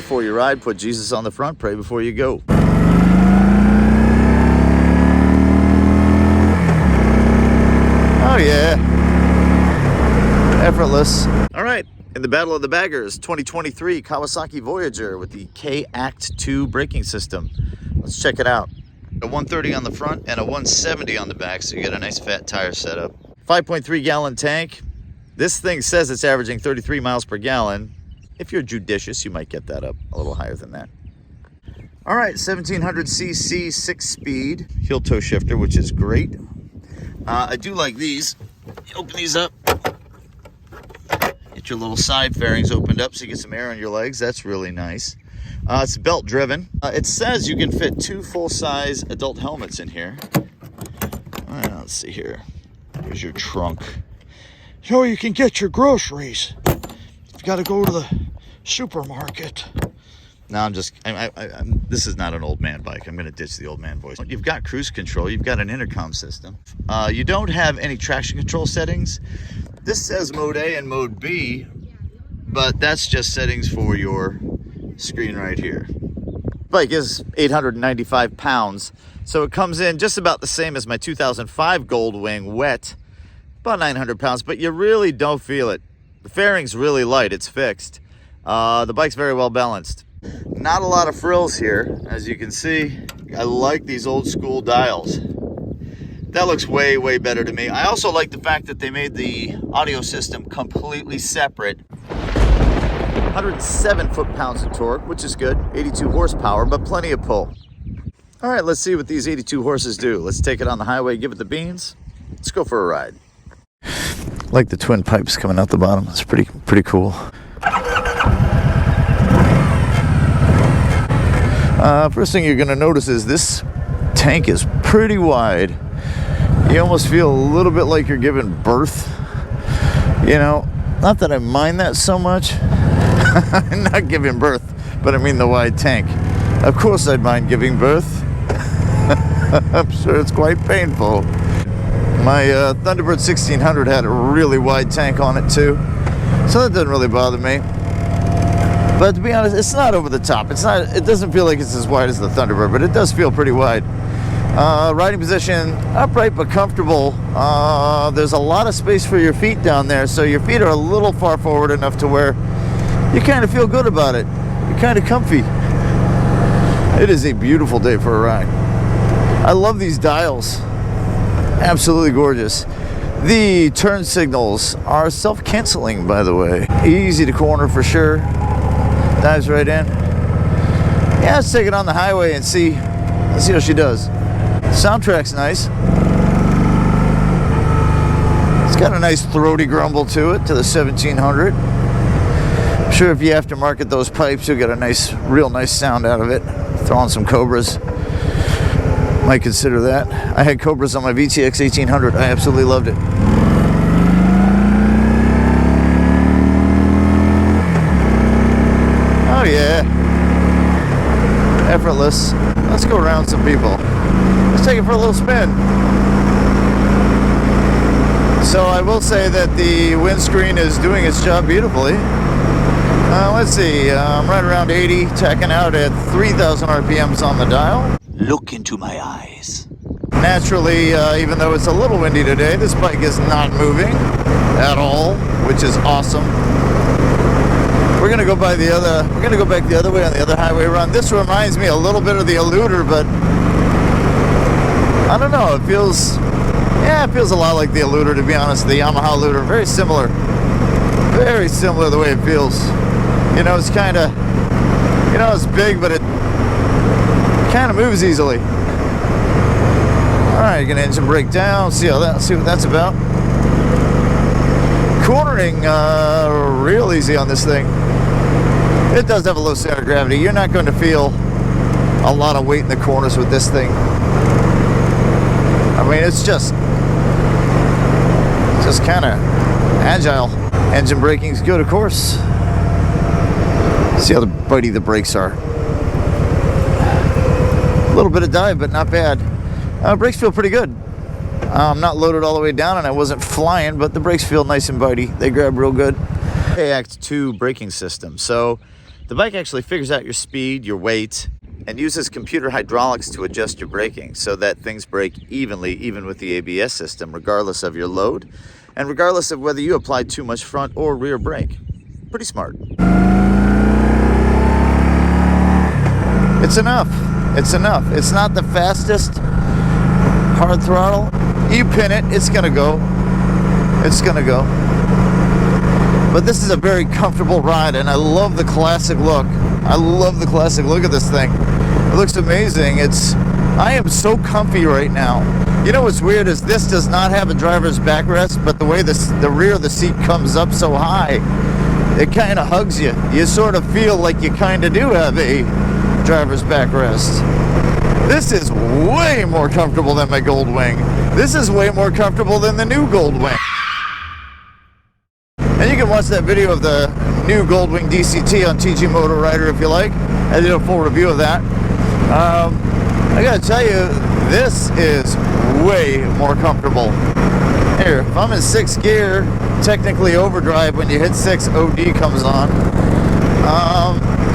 before you ride, put Jesus on the front, pray before you go. Oh yeah, effortless. All right, in the Battle of the Baggers, 2023 Kawasaki Voyager with the K-Act 2 braking system. Let's check it out. A 130 on the front and a 170 on the back, so you get a nice fat tire setup. 5.3 gallon tank. This thing says it's averaging 33 miles per gallon. If you're judicious, you might get that up a little higher than that. All right, 1700cc 6-speed heel toe shifter, which is great. I do like these. You open these up, get your little side fairings opened up so you get some air on your legs. That's really nice. It's belt driven. It says you can fit 2 full-size adult helmets in here. Let's see here. Here's your trunk. So you can get your groceries. You've got to go to the supermarket. No, this is not an old man bike. I'm going to ditch the old man voice. You've got cruise control. You've got an intercom system. You don't have any traction control settings. This says mode A and mode B, but that's just settings for your screen right here. Bike is 895 pounds, so it comes in just about the same as my 2005 Goldwing Wet, about 900 pounds, but you really don't feel it. The fairing's really light. It's fixed. The bike's very well balanced. Not a lot of frills here, as you can see. I like these old school dials. That looks way, way better to me. I also like the fact that they made the audio system completely separate. 107 foot-pounds of torque, which is good. 82 horsepower, but plenty of pull. All right, let's see what these 82 horses do. Let's take it on the highway, give it the beans. Let's go for a ride. Like the twin pipes coming out the bottom. It's pretty cool. First thing you're going to notice is this tank is pretty wide. You almost feel a little bit like you're giving birth. You know, not that I mind that so much. I'm not giving birth, but I mean the wide tank. Of course I'd mind giving birth. I'm sure it's quite painful. My Thunderbird 1600 had a really wide tank on it too, so that doesn't really bother me. But to be honest, it's not over the top. It doesn't feel like it's as wide as the Thunderbird, but it does feel pretty wide. Riding position, upright but comfortable. There's a lot of space for your feet down there, so your feet are a little far forward enough to where you kind of feel good about it. You're kind of comfy. It is a beautiful day for a ride. I love these dials. Absolutely gorgeous. The turn signals are self-canceling, by the way. Easy to corner for sure. Dives right in. Yeah, let's take it on the highway and see how she does. Soundtrack's nice. It's got a nice throaty grumble to it, to the 1700. I'm sure if you aftermarket those pipes, you'll get a real nice sound out of it. Throw on some Cobras. Might consider that. I had Cobras on my VTX 1800. I absolutely loved it. Oh yeah. Effortless. Let's go around some people. Let's take it for a little spin. So I will say that the windscreen is doing its job beautifully. Let's see, I'm right around 80, tacking out at 3,000 RPMs on the dial. Look into my eyes. Naturally, even though it's a little windy today, this bike is not moving at all, which is awesome. We're gonna go back the other way on the other highway run. This reminds me a little bit of the Eluder, but I don't know, it feels a lot like the Eluder, to be honest. The Yamaha Eluder, very similar the way it feels. You know, it's kind of, it's big, but it kind of moves easily. All right, gonna engine brake down, see what that's about. Cornering real easy on this thing. It does have a low center of gravity. You're not going to feel a lot of weight in the corners with this thing. I mean, it's just kind of agile. Engine braking's good, of course. See how bitey the brakes are. A little bit of dive, but not bad. Brakes feel pretty good. I'm not loaded all the way down and I wasn't flying, but the brakes feel nice and bitey. They grab real good. K-Act 2 braking system. So The bike actually figures out your speed, your weight, and uses computer hydraulics to adjust your braking so that things brake evenly, even with the ABS system, regardless of your load, and regardless of whether you apply too much front or rear brake. Pretty smart. It's enough. It's enough. It's not the fastest hard throttle. You pin it, it's gonna go. It's gonna go. But this is a very comfortable ride, and I love the classic look. I love the classic look of this thing. It looks amazing. I am so comfy right now. You know what's weird is this does not have a driver's backrest, but the way the rear of the seat comes up so high, it kind of hugs you. You sort of feel like you kind of do have a driver's backrest. This is way more comfortable than my Goldwing. This is way more comfortable than the new Goldwing. And you can watch that video of the new Goldwing DCT on TG MotoRider if you like. I did a full review of that. I gotta tell you, this is way more comfortable. Here, if I'm in 6th gear, technically overdrive, when you hit 6, OD comes on.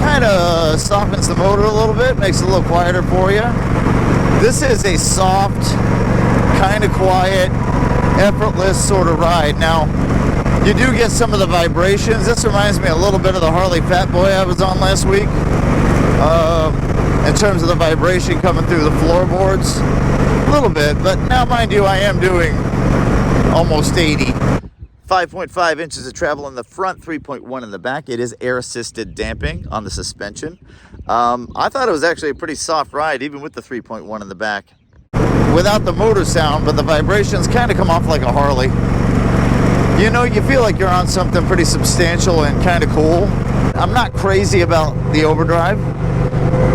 Kind of softens the motor a little bit, makes it a little quieter for you. This is a soft, kind of quiet, effortless sort of ride. Now, you do get some of the vibrations. This reminds me a little bit of the Harley Fat Boy I was on last week. In terms of the vibration coming through the floorboards. A little bit, but now mind you, I am doing almost 80. 5.5 inches of travel in the front, 3.1 in the back. It is air-assisted damping on the suspension. I thought it was actually a pretty soft ride, even with the 3.1 in the back. Without the motor sound, but the vibrations kind of come off like a Harley. You know, you feel like you're on something pretty substantial and kind of cool. I'm not crazy about the overdrive.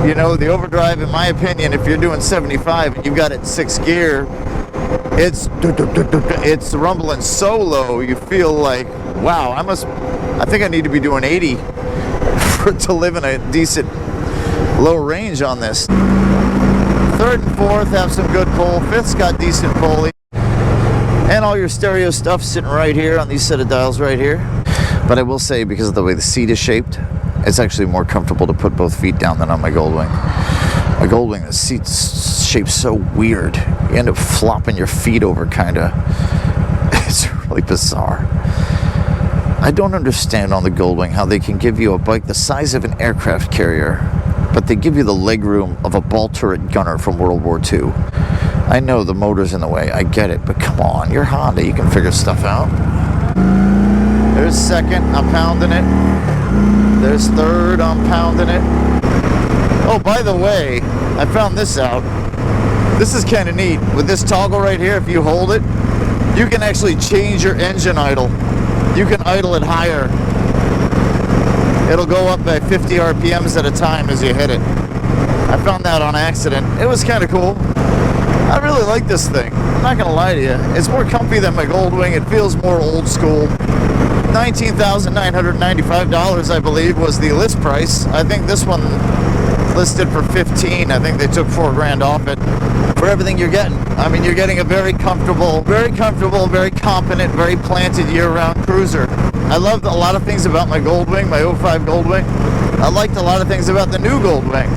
You know, the overdrive, in my opinion, if you're doing 75 and you've got it in 6th gear, it's rumbling so low, you feel like, wow, I think I need to be doing 80 to live in a decent low range on this. 3rd and 4th have some good pull. 5th's got decent pull. And all your stereo stuff sitting right here on these set of dials right here. But I will say, because of the way the seat is shaped, it's actually more comfortable to put both feet down than on my Goldwing. My Goldwing, the seat's shaped so weird. You end up flopping your feet over, kind of. It's really bizarre. I don't understand on the Goldwing how they can give you a bike the size of an aircraft carrier, but they give you the legroom of a ball turret gunner from World War II. I know the motor's in the way, I get it, but come on, you're Honda, you can figure stuff out. There's 2nd, I'm pounding it. There's 3rd, I'm pounding it. Oh, by the way, I found this out. This is kind of neat. With this toggle right here, if you hold it, you can actually change your engine idle. You can idle it higher. It'll go up by 50 RPMs at a time as you hit it. I found that on accident. It was kind of cool. I really like this thing. I'm not gonna lie to you. It's more comfy than my Goldwing. It feels more old school. $19,995, I believe, was the list price. I think this one listed for $15,000. I think they took $4,000 off it for everything you're getting. I mean, you're getting a very comfortable, very competent, very planted year-round cruiser. I loved a lot of things about my Goldwing, my 05 Goldwing. I liked a lot of things about the new Goldwing.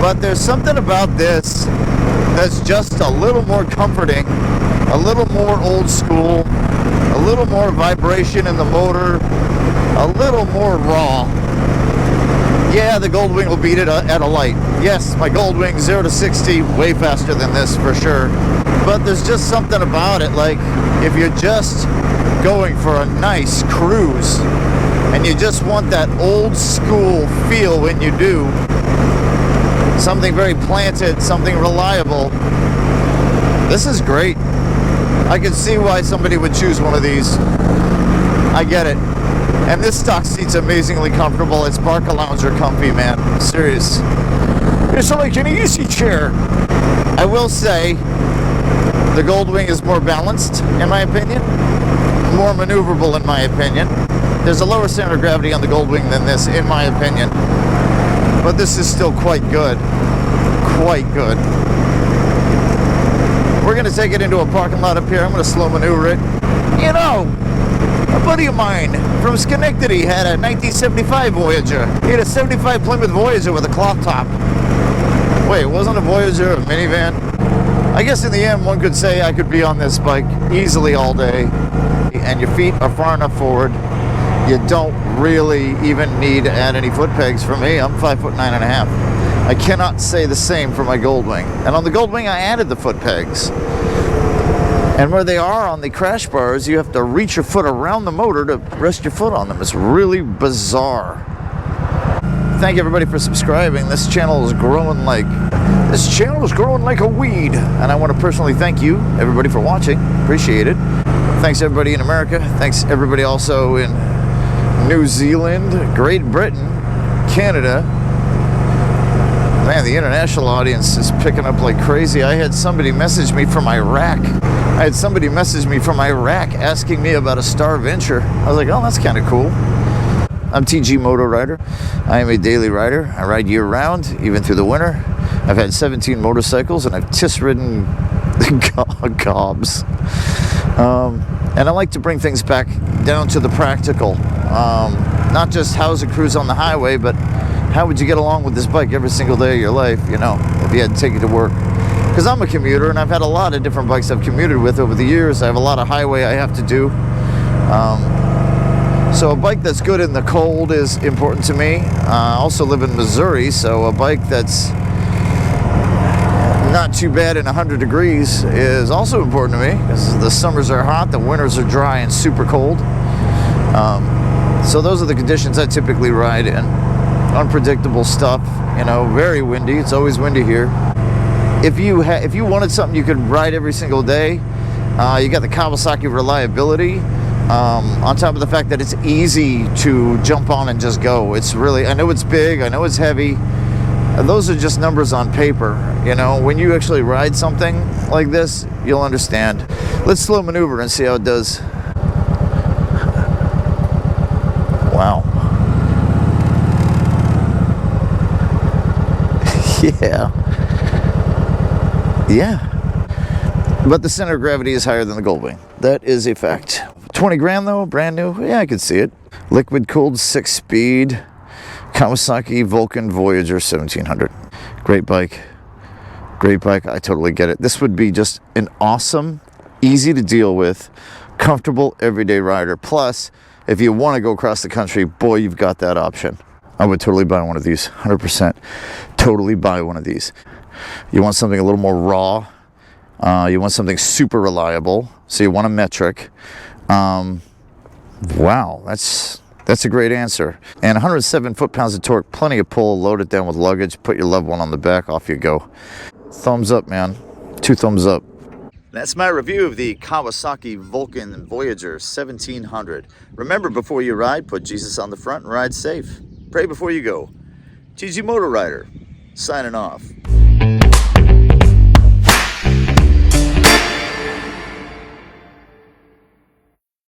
But there's something about this that's just a little more comforting, a little more old school, a little more vibration in the motor, a little more raw. Yeah, the Goldwing will beat it at a light. Yes, my Goldwing 0 to 60 way faster than this for sure. But there's just something about it, like if you're just going for a nice cruise and you just want that old school feel when you do, something very planted, something reliable, this is great. I can see why somebody would choose one of these. I get it. And this stock seat's amazingly comfortable. It's Barca Lounger comfy, man. Serious. It's like an easy chair. I will say, the Goldwing is more balanced, in my opinion. More maneuverable, in my opinion. There's a lower center of gravity on the Goldwing than this, in my opinion. But this is still quite good. Quite good. We're going to take it into a parking lot up here. I'm going to slow maneuver it. You know, a buddy of mine from Schenectady had a 1975 Voyager. He had a 75 Plymouth Voyager with a cloth top. Wait, wasn't a Voyager a minivan? I guess in the end, one could say I could be on this bike easily all day, and your feet are far enough forward. You don't really even need to add any foot pegs. For me, I'm 5'9.5". I cannot say the same for my Goldwing. And on the Goldwing, I added the foot pegs. And where they are on the crash bars, you have to reach your foot around the motor to rest your foot on them. It's really bizarre. Thank everybody for subscribing. This channel is growing like a weed. And I want to personally thank you, everybody, for watching. Appreciate it. Thanks everybody in America. Thanks everybody also in New Zealand, Great Britain, Canada. Man, the international audience is picking up like crazy. I had somebody message me from Iraq. Asking me about a Star Venture. I was like, oh, that's kind of cool. I'm TG MotoRider. I am a daily rider. I ride year round, even through the winter. I've had 17 motorcycles and I've ridden gobs. And I like to bring things back down to the practical. Not just how's it cruise on the highway, but how would you get along with this bike every single day of your life, you know, if you had to take it to work. Because I'm a commuter and I've had a lot of different bikes I've commuted with over the years. I have a lot of highway I have to do. So a bike that's good in the cold is important to me. I also live in Missouri, so a bike that's not too bad in 100 degrees is also important to me, because the summers are hot, the winters are dry and super cold. So those are the conditions I typically ride in. Unpredictable stuff, you know, very windy. It's always windy here. If you wanted something you could ride every single day, you got the Kawasaki reliability. On top of the fact that it's easy to jump on and just go. It's really, I know it's big, I know it's heavy. Those are just numbers on paper. You know, when you actually ride something like this, you'll understand. Let's slow maneuver and see how it does. Wow. Yeah. But the center of gravity is higher than the Goldwing. That is a fact. 20 grand though, brand new. Yeah, I could see it. Liquid cooled 6-speed Kawasaki Vulcan Voyager 1700. Great bike. Great bike. I totally get it. This would be just an awesome, easy to deal with, comfortable everyday rider. Plus, if you want to go across the country, boy, you've got that option. I would totally buy one of these. 100%. Totally buy one of these. You want something a little more raw. You want something super reliable, so you want a metric. Wow, that's a great answer. And 107 foot-pounds of torque, plenty of pull, load it down with luggage, put your loved one on the back, off you go. Thumbs up, man. 2 thumbs up. That's my review of the Kawasaki Vulcan Voyager 1700. Remember, before you ride, put Jesus on the front and ride safe. Pray before you go. TG MotoRider, signing off.